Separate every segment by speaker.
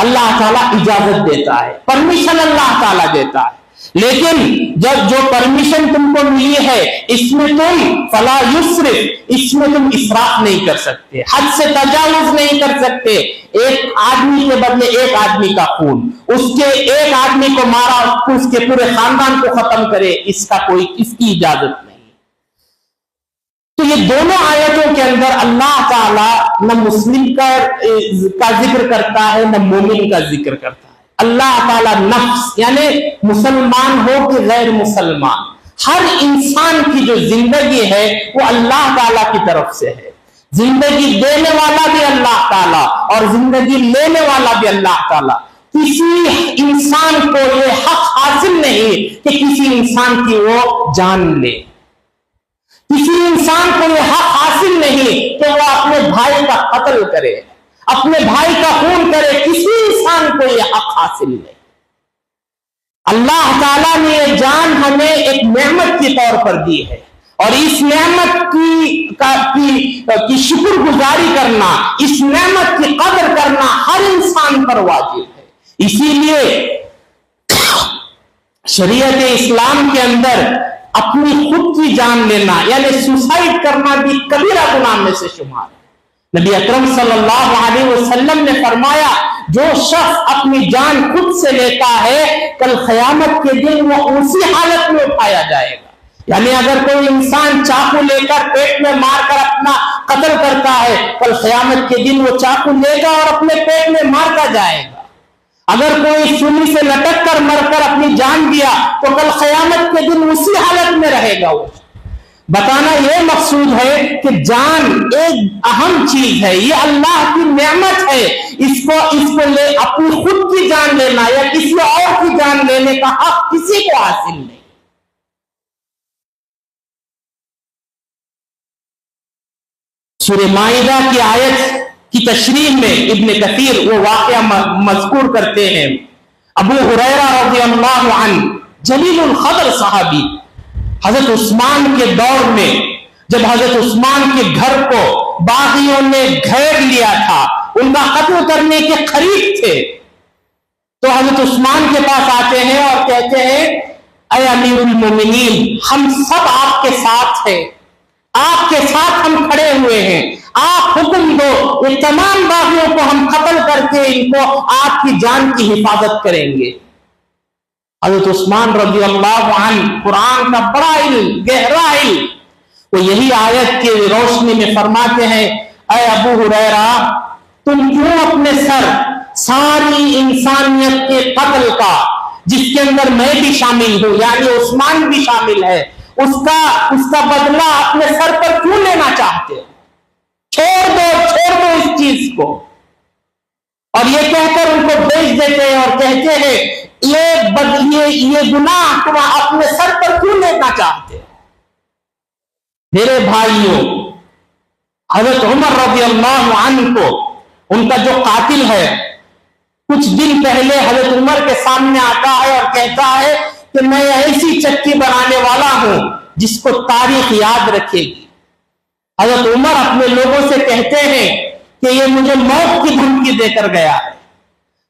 Speaker 1: اللہ تعالیٰ اجازت دیتا ہے، پرمیشن اللہ تعالیٰ دیتا ہے، لیکن جب جو پرمیشن تم کو ملی ہے اس میں تم فلا یسرف، اس میں تم اسراف نہیں کر سکتے، حد سے تجاوز نہیں کر سکتے۔ ایک آدمی کے بدلے ایک آدمی کا خون، اس کے ایک آدمی کو مارا اس کے پورے خاندان کو ختم کرے، اس کی اجازت نہیں۔ تو یہ دونوں آیتوں کے اندر اللہ تعالیٰ نہ مسلم کا ذکر کرتا ہے نہ مومن کا ذکر کرتا ہے۔ اللہ تعالیٰ نفس یعنی مسلمان ہو کہ غیر مسلمان، ہر انسان کی جو زندگی ہے وہ اللہ تعالیٰ کی طرف سے ہے۔ زندگی دینے والا بھی اللہ تعالیٰ اور زندگی لینے والا بھی اللہ تعالیٰ۔ کسی انسان کو یہ حق حاصل نہیں کہ کسی انسان کی وہ جان لے، کسی انسان کو یہ حق حاصل نہیں کہ وہ اپنے بھائی کا قتل کرے، اپنے بھائی کا خون کرے، کسی انسان کو یہ حق حاصل نہیں۔ اللہ تعالیٰ نے یہ جان ہمیں ایک نعمت کی طور پر دی ہے، اور اس نعمت کی شکر گزاری کرنا، اس نعمت کی قدر کرنا ہر انسان پر واجب ہے۔ اسی لیے شریعت اسلام کے اندر اپنی خود کی جان لینا یعنی سوسائڈ کرنا بھی کبیرہ گناہ میں سے شمار ہے۔ نبی اکرم صلی اللہ علیہ وسلم نے فرمایا جو شخص اپنی جان خود سے لیتا ہے کل قیامت کے دن وہ اسی حالت میں اٹھایا جائے گا۔ یعنی اگر کوئی انسان چاقو لے کر پیٹ میں مار کر اپنا قتل کرتا ہے، کل قیامت کے دن وہ چاقو لے گا اور اپنے پیٹ میں مارتا جائے گا۔ اگر کوئی سولی سے لٹک کر مر کر اپنی جان دیا تو کل قیامت کے دن اسی حالت میں رہے گا۔ وہ بتانا یہ مقصود ہے کہ جان ایک اہم چیز ہے، یہ اللہ کی نعمت ہے، اس کو لے اپنی خود کی جان لینا یا کسی اور کی جان لینے کا حق کسی کو حاصل نہیں۔ سورہ مائدہ کی آیت کی تشریح میں ابن کثیر وہ واقعہ مذکور کرتے ہیں۔ ابو ہریرہ رضی اللہ عنہ جلیل القدر صحابی، حضرت عثمان کے دور میں جب حضرت عثمان کے گھر کو باغیوں نے گھیر لیا تھا، ان کا قتل کرنے کے قریب تھے، تو حضرت عثمان کے پاس آتے ہیں اور کہتے ہیں اے امیر المومنین، ہم سب آپ کے ساتھ ہیں، آپ کے ساتھ ہم کھڑے ہوئے ہیں، آپ حکم دو، یہ تمام باغیوں کو ہم قتل کر کے ان کو آپ کی جان کی حفاظت کریں گے۔ حضرت عثمان رضی اللہ عنہ قرآن کا بڑا علم، گہرا علم، وہ یہی آیت کی روشنی میں فرماتے ہیں اے ابو ہریرہ، تم کیوں اپنے سر ساری انسانیت کے قتل کا، جس کے اندر میں بھی شامل ہوں یعنی عثمان بھی شامل ہے، اس کا بدلہ اپنے سر پر کیوں لینا چاہتے ہو؟ چھوڑ دو اس چیز کو۔ اور یہ کہہ کر ان کو بھیج دیتے ہیں اور کہتے ہیں یہ گناہ تم اپنے سر پر کیوں لینا چاہتے ہو؟ میرے بھائیوں، حضرت عمر رضی اللہ عنہ کو ان کا جو قاتل ہے کچھ دن پہلے حضرت عمر کے سامنے آتا ہے اور کہتا ہے کہ میں ایسی چکی بنانے والا ہوں جس کو تاریخ یاد رکھے گی۔ حضرت عمر اپنے لوگوں سے کہتے ہیں کہ یہ مجھے موت کی دھمکی دے کر گیا ہے،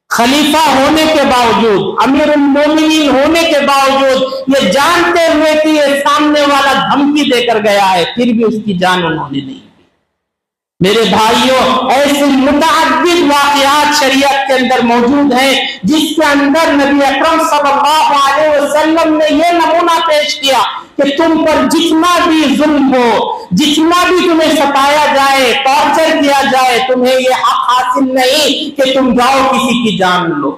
Speaker 1: خلیفہ ہونے کے باوجود، امیر المومنین ہونے کے باوجود، یہ جانتے ہوئے کہ یہ سامنے والا دھمکی دے کر گیا ہے، پھر بھی اس کی جان انہوں نے نہیں دی۔ میرے بھائیوں، ایسے متعدد واقعات شریعت کے اندر موجود ہیں جس کے اندر نبی اکرم صلی اللہ علیہ وسلم نے یہ نمونہ پیش کیا کہ تم پر جتنا بھی ظلم ہو، جتنا بھی تمہیں ستایا جائے، ٹارچر کیا جائے، تمہیں یہ حق حاصل نہیں کہ تم جاؤ کسی کی جان لو۔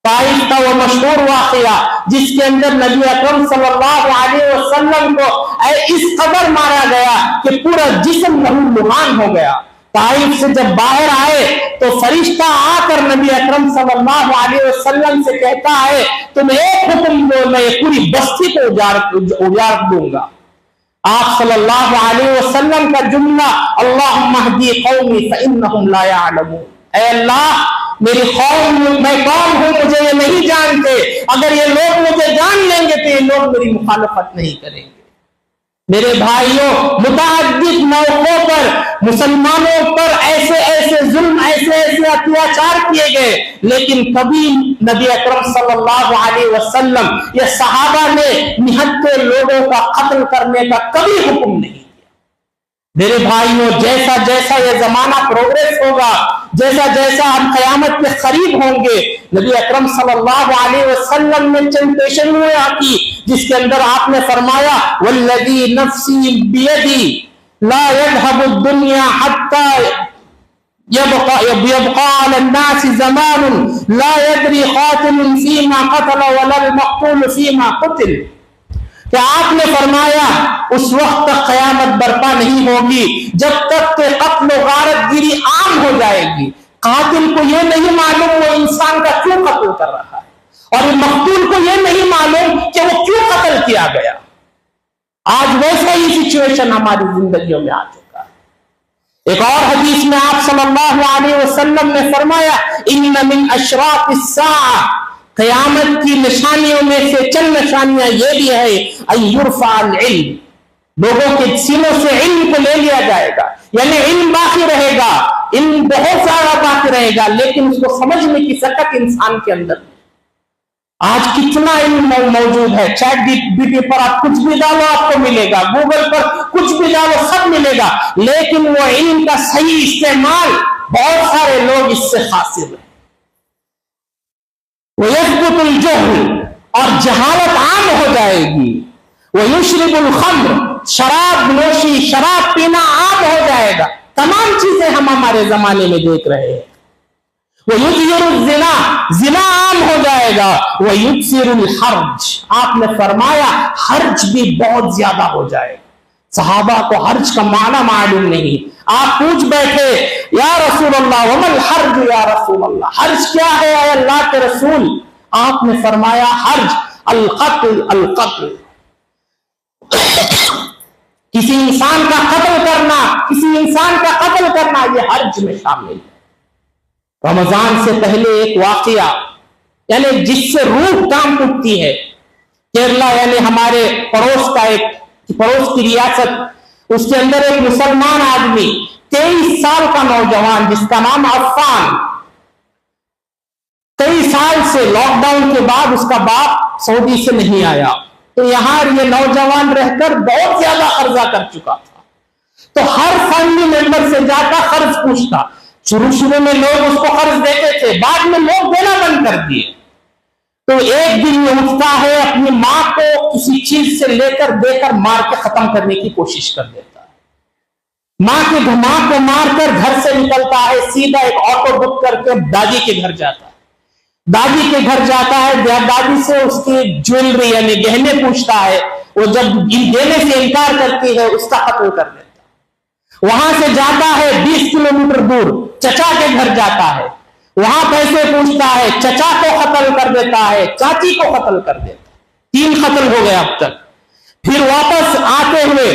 Speaker 1: طائف کا وہ مشہور واقعہ جس کے اندر نبی اکرم صلی اللہ علیہ وسلم کو اس قدر مارا گیا کہ پورا جسم لہو لہان ہو گیا۔ طائف سے جب باہر آئے تو فرشتہ آ کر نبی اکرم صلی اللہ علیہ وسلم سے کہتا ہے تم ایک حکم دو، میں پوری بستی کو اجاڑ دوں گا۔ آپ صلی اللہ علیہ وسلم کا جملہ اللہم اہدی قومی فانہم لا یعلمون، اے اللہ میری قوم، میں کون ہوں مجھے یہ نہیں جانتے، اگر یہ لوگ مجھے جان لیں گے تو یہ لوگ میری مخالفت نہیں کریں گے۔ میرے بھائیوں، متعدد موقعوں پر مسلمانوں پر ایسے ایسے ظلم، ایسے ایسے اتیاچار کیے گئے، لیکن کبھی نبی اکرم صلی اللہ علیہ وسلم یا صحابہ نے نہتے لوگوں کا قتل کرنے کا کبھی حکم نہیں دیا۔ میرے بھائیوں، جیسا جیسا یہ زمانہ پروگریس ہوگا، جیسا جیسا ہم قیامت کے قریب ہوں گے، نبی اکرم صلی اللہ علیہ وسلم نے چند پیشنگویاں کی، جس کے اندر آپ نے فرمایا والذی نفسی بیدی لا يذهب الدنيا حتى يبقى على الناس زمان لا يدري قاتل فيما قتل ولا المقتول فيما قتل، کہ آپ نے فرمایا اس وقت تک قیامت برپا نہیں ہوگی جب تک کہ قتل و غارت گیری عام ہو جائے گی۔ قاتل کو یہ نہیں معلوم وہ انسان کا کیوں قتل کر رہا ہے، اور مقتول کو یہ نہیں معلوم کہ وہ کیوں قتل کیا گیا۔ آج ویسا ہی سچویشن ہماری زندگیوں میں آ چکا ہے۔ ایک اور حدیث میں آپ صلی اللہ علیہ وسلم نے فرمایا ان من اشراط الساعہ، قیامت کی نشانیوں میں سے چند نشانیاں یہ بھی ہے ان یرفع العلم، لوگوں کے سینوں سے علم کو لے لیا جائے گا، یعنی علم باقی رہے گا، علم بہت سارا باقی رہے گا، لیکن اس کو سمجھنے کی سکت انسان کے اندر۔ آج کتنا علم موجود ہے، چیٹ جی پی ٹی پر آپ کچھ بھی ڈالو آپ کو ملے گا، گوگل پر کچھ بھی ڈالو سب ملے گا، لیکن وہ علم کا صحیح استعمال بہت سارے لوگ اس سے قاصر ہیں۔ وَيَثْبُتُ الْجَهْلُ، اور جہالت عام ہو جائے گی۔ وَيُشْرِبُ الْخَمْرُ، شراب نوشی، شراب پینا عام ہو جائے گا۔ تمام چیزیں ہم ہمارے زمانے میں دیکھ رہے ہیں۔ وَيُظْهِرُ الزِّنَا، زنا عام ہو جائے گا۔ وَيُكْثِرُ الْحَرْجَ، آپ نے فرمایا حرج بھی بہت زیادہ ہو جائے گا۔ صحابہ کو حرج کا معنی معلوم نہیں، آپ پوچھ بیٹھے یا رسول اللہ وما الحرج یا رسول اللہ، حرج کیا ہے اے اللہ کے رسول؟ آپ نے فرمایا حرج القتل، القتل، کسی انسان کا قتل کرنا، کسی انسان کا قتل کرنا یہ حرج میں شامل ہے۔ رمضان سے پہلے ایک واقعہ یعنی جس سے روح کام اٹھتی ہے، کیرلا یعنی ہمارے پڑوس کا ایک پڑوس کی ریاست، اس کے اندر ایک مسلمان آدمی 23 سال کا نوجوان جس کا نام عفان، 23 سال سے لاک ڈاؤن کے بعد اس کا باپ سعودی سے نہیں آیا، تو یہاں یہ نوجوان رہ کر بہت زیادہ قرضہ کر چکا تھا، تو ہر فیملی ممبر سے جا کر قرض پوچھتا۔ شروع میں لوگ اس کو قرض دیتے تھے، بعد میں لوگ دینا بند کر دیے۔ تو ایک دن یہ اٹھتا ہے، اپنی ماں کو کسی چیز سے لے کر دے کر مار کے ختم کرنے کی کوشش کر دیتا ہے۔ ماں کو مار کر گھر سے نکلتا ہے، سیدھا ایک آٹو بک کر کے دادی کے گھر جاتا ہے۔ دادی کے گھر جاتا ہے، دادی سے اس کی جویلری یعنی گہنے پوچھتا ہے، وہ جب دینے سے انکار کرتی ہے اس کا قتل کر دیتا ہے۔ وہاں سے جاتا ہے 20 کلومیٹر دور چچا کے گھر جاتا ہے، وہاں پیسے پوچھتا ہے، چچا کو قتل کر دیتا ہے، چاچی کو قتل کر دیتا ہے، 3 قتل ہو گئے اب تک۔ پھر واپس آتے ہوئے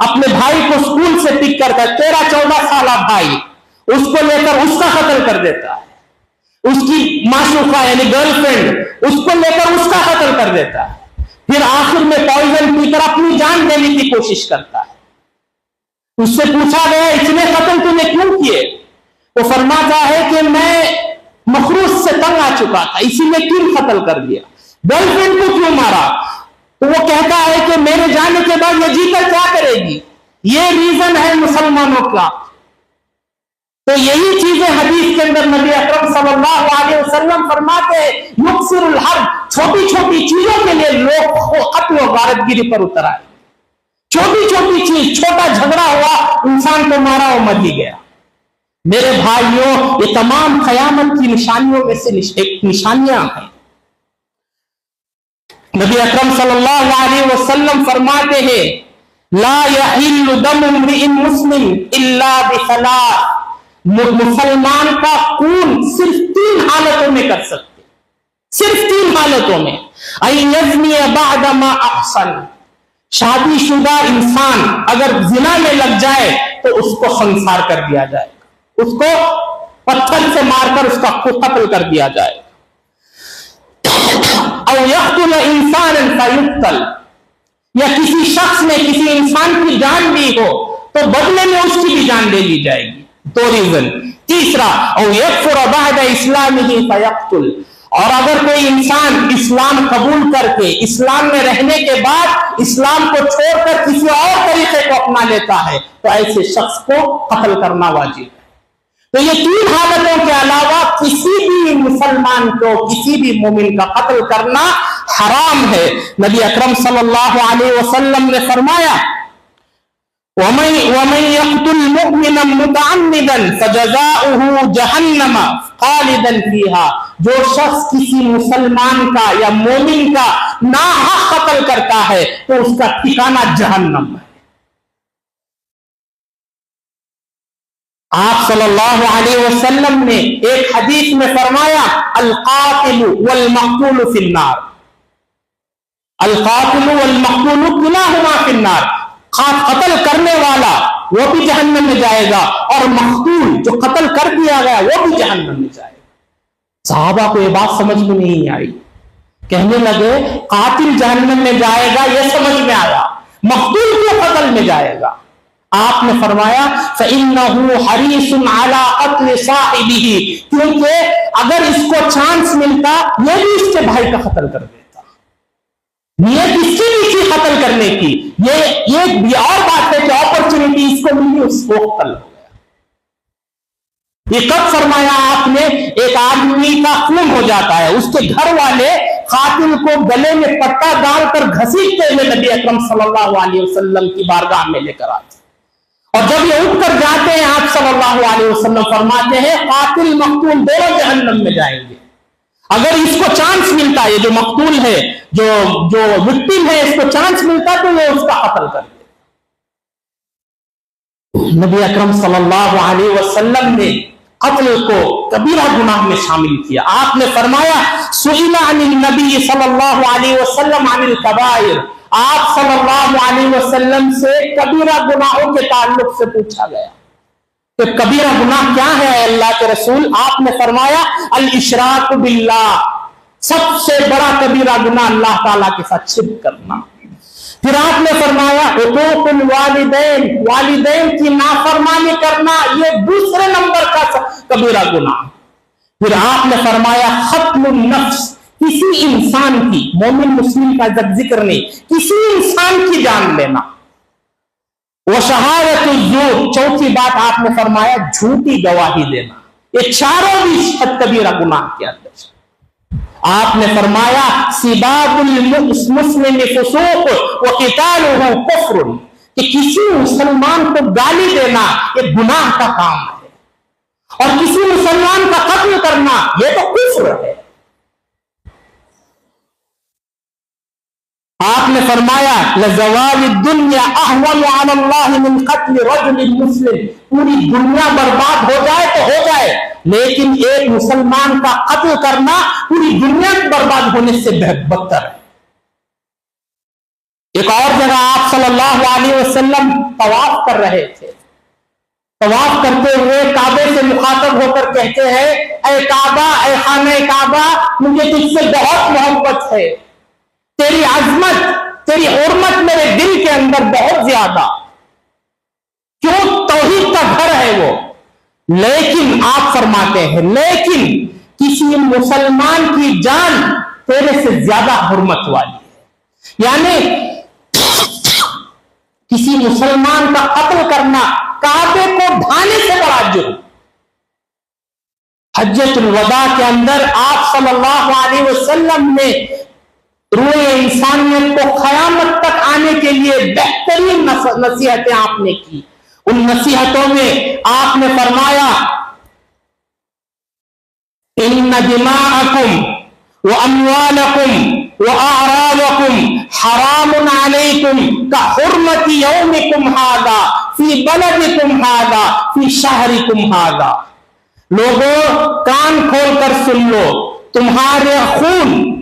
Speaker 1: اپنے بھائی کو اسکول سے پک کر 13-14 سالہ بھائی، اس کو لے کر اس کا قتل کر دیتا ہے۔ اس کی معشوقہ یعنی گرل فرینڈ، اس کو لے کر اس کا قتل کر دیتا ہے۔ پھر آخر میں پوائزن پی کر اپنی جان دینے کی کوشش کرتا ہے۔ اس سے پوچھا گیا اتنے قتل تم نے کیوں کیے؟ وہ فرماتا ہے کہ میں مخروص سے تنگ آ چکا تھا، اسی میں 3 قتل کر دیا۔ گرل فرینڈ کو کیوں مارا؟ تو وہ کہتا ہے کہ میرے جانے کے بعد یہ جی کر کیا کرے گی؟ یہ ریزن ہے مسلمانوں کا۔ تو یہی چیزیں حدیث کے اندر نبی اکرم صلی اللہ علیہ وسلم فرماتے ہیں یکسر الحرب، چھوٹی چھوٹی چیزوں کے لیے لوگ قتل و غارت گیری پر اتر آئے۔ چھوٹی چھوٹی چیز، چھوٹا جھگڑا ہوا، انسان کو مارا وہ مر ہی گیا۔ میرے بھائیوں، یہ تمام قیامت کی نشانیوں میں سے ایک نشانیاں ہیں۔ نبی اکرم صلی اللہ علیہ وسلم فرماتے ہیں لا يحل دم امرئ مسلم الا بثلاث، مسلمان کا خون صرف 3 حالتوں میں کر سکتے، صرف 3 حالتوں میں۔ ان یزنی بعد ما احسن، شادی شدہ انسان اگر زنا میں لگ جائے تو اس کو خنثار کر دیا جائے گا، اس کو پتھر سے مار کر اس کا قتل کر دیا جائے گا۔ او یقتل انسانا فیقتل، یا کسی شخص نے کسی انسان کی جان لی ہو تو بدلے میں اس کی بھی جان لے لی جائے گی. 2 ریزن. تیسرا او یکفر بعد اسلامہ فیقتل، اور اگر کوئی انسان اسلام قبول کر کے اسلام میں رہنے کے بعد اسلام کو چھوڑ کر کسی اور طریقے کو اپنا لیتا ہے تو ایسے شخص کو قتل کرنا واجب ہے. تو یہ 3 حالتوں کے علاوہ کسی بھی مسلمان کو، کسی بھی مومن کا قتل کرنا حرام ہے. نبی اکرم صلی اللہ علیہ وسلم نے فرمایا وَمَن يَقْتُلْ مُؤْمِنًا مُتَعَمِّدًا فَجَزَاؤُهُ جَهَنَّمَ خَالِدًا فِيهَا، جو شخص کسی مسلمان کا یا مومن کا ناحق قتل کرتا ہے تو اس کا ٹھکانہ جہنم ہے. آپ صلی اللہ علیہ وسلم نے ایک حدیث میں فرمایا القاتل والمقتول فی النار، القاتل والمقتول کلاہما فی النار، قتل کرنے والا وہ بھی جہنم میں جائے گا اور مقتول جو قتل کر دیا گیا وہ بھی جہنم میں جائے گا. صحابہ کو یہ بات سمجھ میں نہیں آئی، کہنے لگے قاتل جہنم میں جائے گا یہ سمجھ میں آیا، مقتول کیوں قتل میں جائے گا؟ آپ نے فرمایا فَإِنَّهُ حَرِيصٌ عَلَىٰ قَتْلِ صَاحِبِهِ، کیونکہ اگر اس کو چانس ملتا یہ بھی اس کے بھائی کا قتل کر دیتا، نیت اس کی بھی تھی قتل کرنے کی، یہ اور بات ہے کہ اپرچونٹی اس کو ملی اس کو قتل ہو گیا. یہ کب فرمایا آپ نے؟ ایک آدمی کا خون ہو جاتا ہے، اس کے گھر والے قاتل کو گلے میں پٹا ڈال کر گھسیٹتے ہوئے نبی اکرم صلی اللہ علیہ وسلم کی بارگاہ میں لے کر آتے، اور جب یہ اٹھ کر جاتے ہیں آپ صلی اللہ علیہ وسلم فرماتے ہیں قاتل مقتول دونوں جہنم میں جائیں گے. اگر اس کو چانس ملتا، یہ جو مقتول ہے، جو وکٹم ہے، اس کو چانس ملتا تو وہ اس کا قتل کر دے. نبی اکرم صلی اللہ علیہ وسلم نے قتل کو کبیرہ گناہ میں شامل کیا. آپ نے فرمایا سئل عن النبی صلی اللہ علیہ وسلم عن الکبائر، آپ صلی اللہ علیہ وسلم سے کبیرہ گناہوں کے تعلق سے پوچھا گیا کہ کبیرہ گناہ کیا ہے اے اللہ کے رسول؟ آپ نے فرمایا الاشراک باللہ، سب سے بڑا کبیرہ گناہ اللہ تعالیٰ کے ساتھ شرک کرنا. پھر آپ نے فرمایا حقوق الوالدین، والدین کی نافرمانی کرنا یہ دوسرے نمبر کا کبیرہ گناہ. پھر آپ نے فرمایا قتل النفس، کسی انسان کی، مومن مسلم کا جب ذکر نہیں، کسی انسان کی جان لینا. وہ شہادت الزور، چوتھی بات آپ نے فرمایا جھوٹی گواہی دینا. یہ چاروں بھی کبیرہ گناہ کے اندر. آپ نے فرمایا سباب المسلم فسوق وقتالہ کفر، کہ کسی مسلمان کو گالی دینا یہ گناہ کا کام ہے، اور کسی مسلمان کا قتل کرنا یہ تو کفر ہے. آپ نے فرمایا لزوال الدنیا اہون علی اللہ من قتل رجل مسلم، پوری دنیا برباد ہو جائے تو ہو جائے، لیکن ایک مسلمان کا قتل کرنا پوری دنیا برباد ہونے سے بدتر ہے. ایک اور جگہ آپ صلی اللہ علیہ وسلم طواف کر رہے تھے، طواف کرتے ہوئے کعبے سے مخاطب ہو کر کہتے ہیں اے کعبہ، اے خانہ کعبہ، مجھے تجھ سے بہت محبت ہے، تیری عظمت، تیری حرمت میرے دل کے اندر بہت زیادہ، کیوں توحید کا گھر ہے وہ. لیکن آپ فرماتے ہیں لیکن کسی مسلمان کی جان تیرے سے زیادہ حرمت والی ہے، یعنی کسی مسلمان کا قتل کرنا کعبے کو ڈھانے سے بڑا جرم. حجۃ الوداع کے اندر آپ صلی اللہ علیہ وسلم نے روئے انسانیت کو قیامت تک آنے کے لیے بہترین نصیحتیں آپ نے کی. ان نصیحتوں میں آپ نے فرمایا ان دماءکم واموالکم واعراضکم حرام علیکم کحرمت یومکم ھذا فی بلدکم ھذا فی شہرکم ھذا. لوگوں کان کھول کر سن لو، تمہارے خون،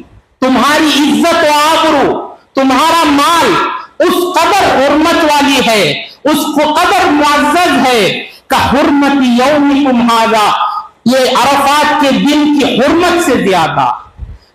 Speaker 1: تمہاری عزت و آبرو، تمہارا مال اس قدر حرمت والی ہے، اس کو قدر معزز ہے کہ حرمت یومکم ھذا، یہ عرفات کے دن کی حرمت سے زیادہ،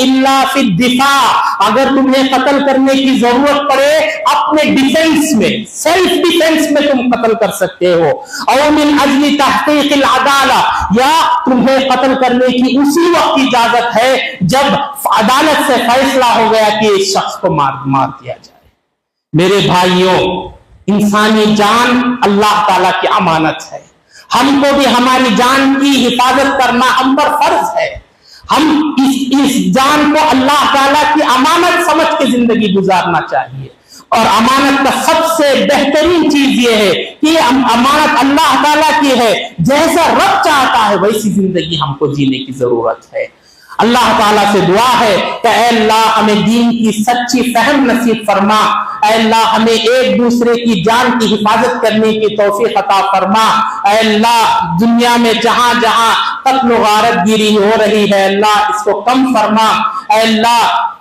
Speaker 1: الا فی الدفاع، اگر تمہیں قتل کرنے کی ضرورت پڑے اپنے ڈیفنس میں، سیلف ڈیفنس میں تم قتل کر سکتے ہو، او من اجل تحقیق العدالہ، یا تمہیں قتل کرنے کی اسی وقت اجازت ہے جب عدالت سے فیصلہ ہو گیا کہ اس شخص کو مار دیا جائے۔ میرے بھائیوں، انسانی جان اللہ تعالیٰ کی امانت ہے، ہم کو بھی ہماری جان کی حفاظت کرنا ہم پر فرض ہے۔ ہم اس جان کو اللہ تعالیٰ کی امانت سمجھ کے زندگی گزارنا چاہیے، اور امانت کا سب سے بہترین چیز یہ ہے کہ یہ امانت اللہ تعالیٰ کی ہے، جیسا رب چاہتا ہے ویسی زندگی ہم کو جینے کی ضرورت ہے۔ اللہ تعالیٰ سے دعا ہے کہ اے اللہ ہمیں دین کی سچی فہم نصیب فرما، اے اللہ ہمیں ایک دوسرے کی جان کی حفاظت کرنے کی توفیق عطا فرما، اے اللہ دنیا میں جہاں جہاں قتل و غارت گیری ہو رہی ہے اللہ اس کو کم فرما، اے اللہ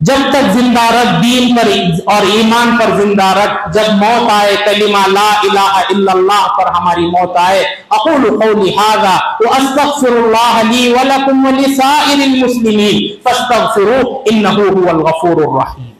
Speaker 1: جب تک زندہ رکھ دین پر اور ایمان پر زندہ رکھ، جب موت آئے کلمہ لا الہ الا اللہ پر ہماری موت آئے۔ اقول قولی ھذا واستغفر اللہ لی ولکم ولسائر المسلمین فاستغفروہ انہ هو الغفور الرحیم۔